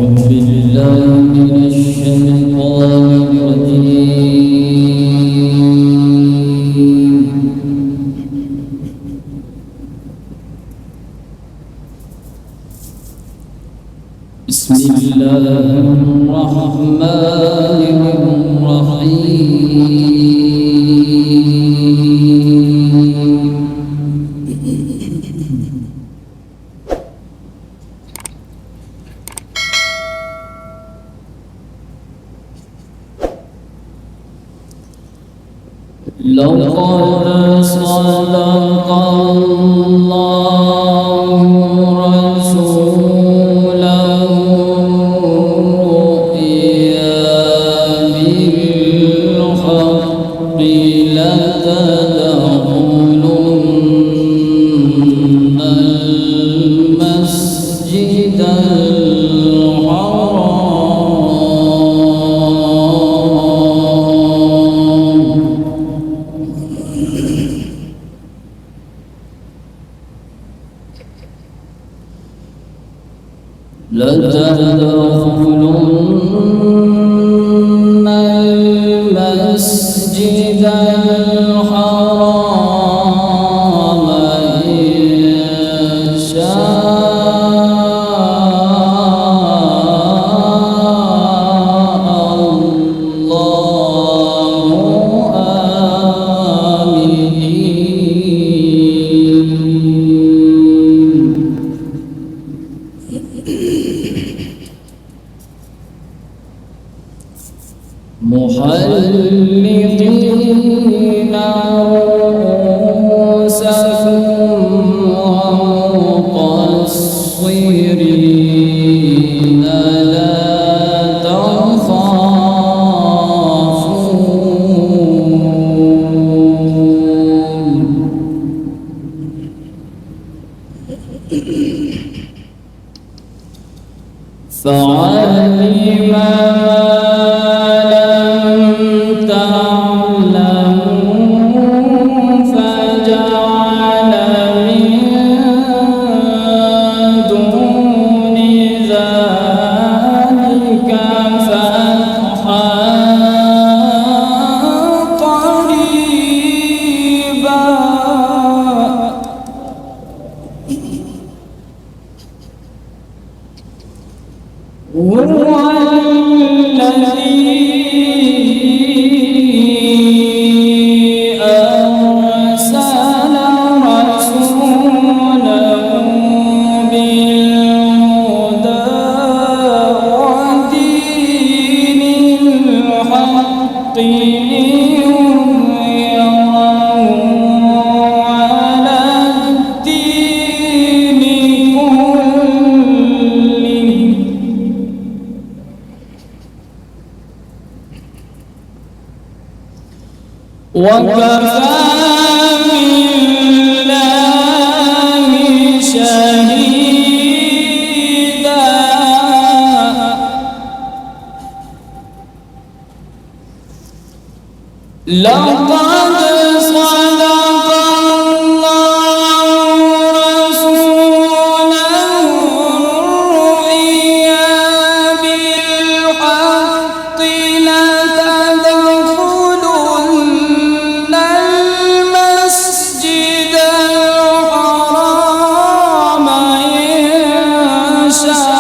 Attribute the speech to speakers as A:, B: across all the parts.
A: بسم الله الرحمن الرحيم لقد صدق الله رسوله الرؤيا بالحق لتدخلن المسجد لتدخلن المسجد الحرام إن شاء الله آمنين محلقين رؤوسكم ومقصرين لا تخافون فعلم ما لم تعلموا فجعل من دون ذلك فتحا قريبا هو الذي أرسل رسوله بالهدى ودين الحق ليظهره على الدين كله وكفى بالله شهيدا لقد صدق الله رسوله الرؤيا بالحق لتدخلن المسجد الحرام إن شاء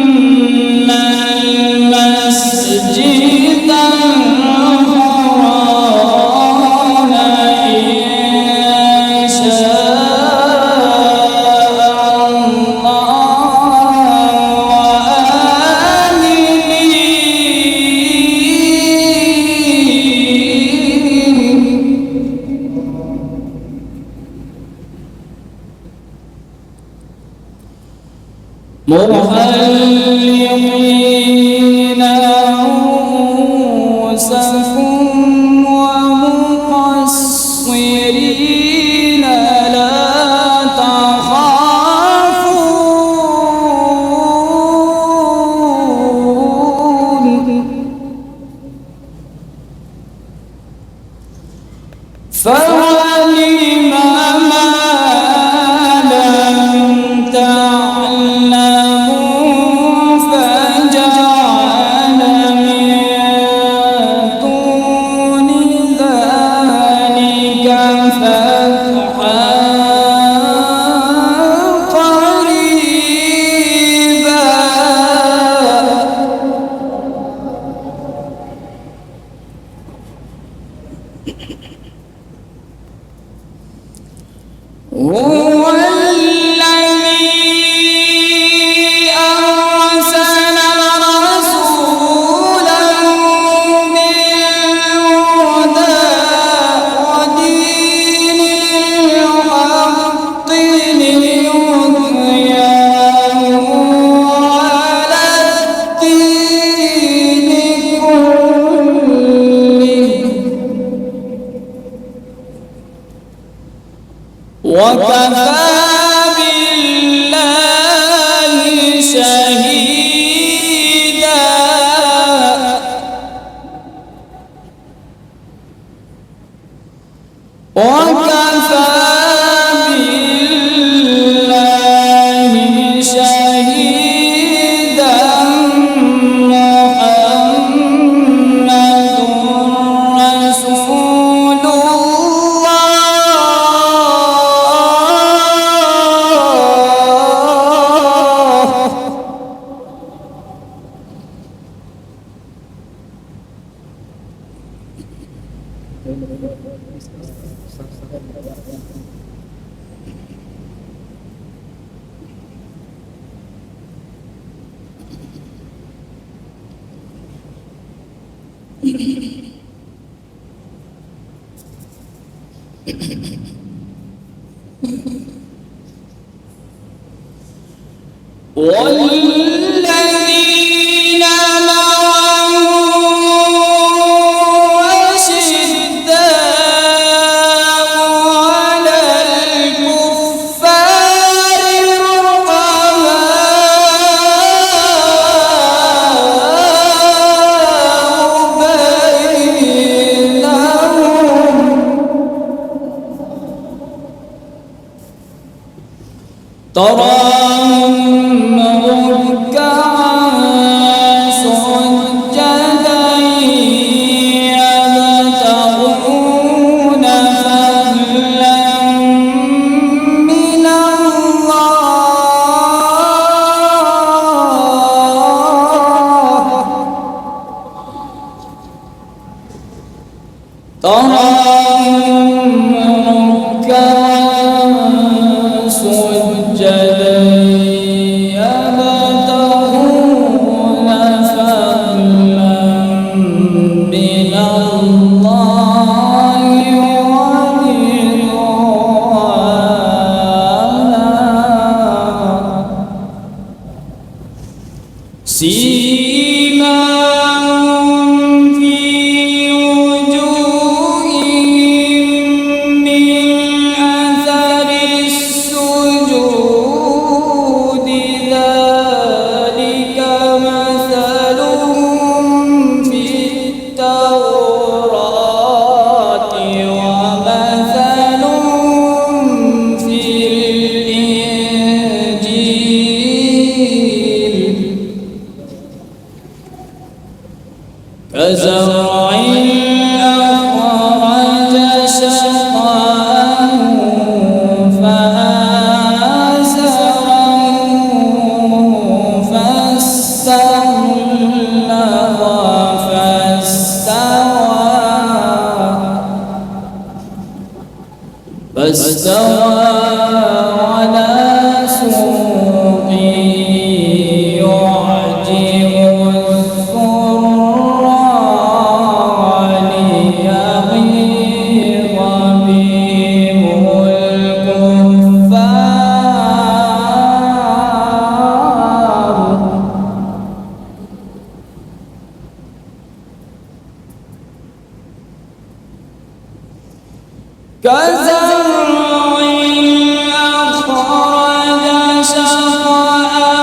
A: لتدخلن المسجد الحرام إن شاء الله محلقين رؤوسكم ومقصرين لا تخافون تعلموا فجعل من دون ذلك فتحا قريبا هو الذي أرسل رسوله بالهدى ودين الحق ليظهره على الدين كله وكفى بالله شهيدا وكفى بالله شهيدا محمد رسول والذين معه أشداء على الكفار رحماء بينهم تراهم ركعا سجدا يبتغون فضلا من الله تراهم ركعا سجدا يبتغون فضلا من الله ورضوانا سيماهم في وجوههم من أثر السجود ذلك مثلهم في التوراة ومثلهم في الإنجيل كزرع أخرج شطأه فآزره فاستغلظ فاستوى على سوقه يعجب الزراع ليغيظ بهم الكفار كزرع أخرج شطأه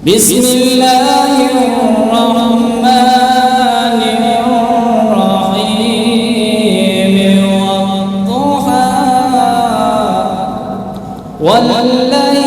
A: بسم الله الرحمن الرحيم والضحى والليل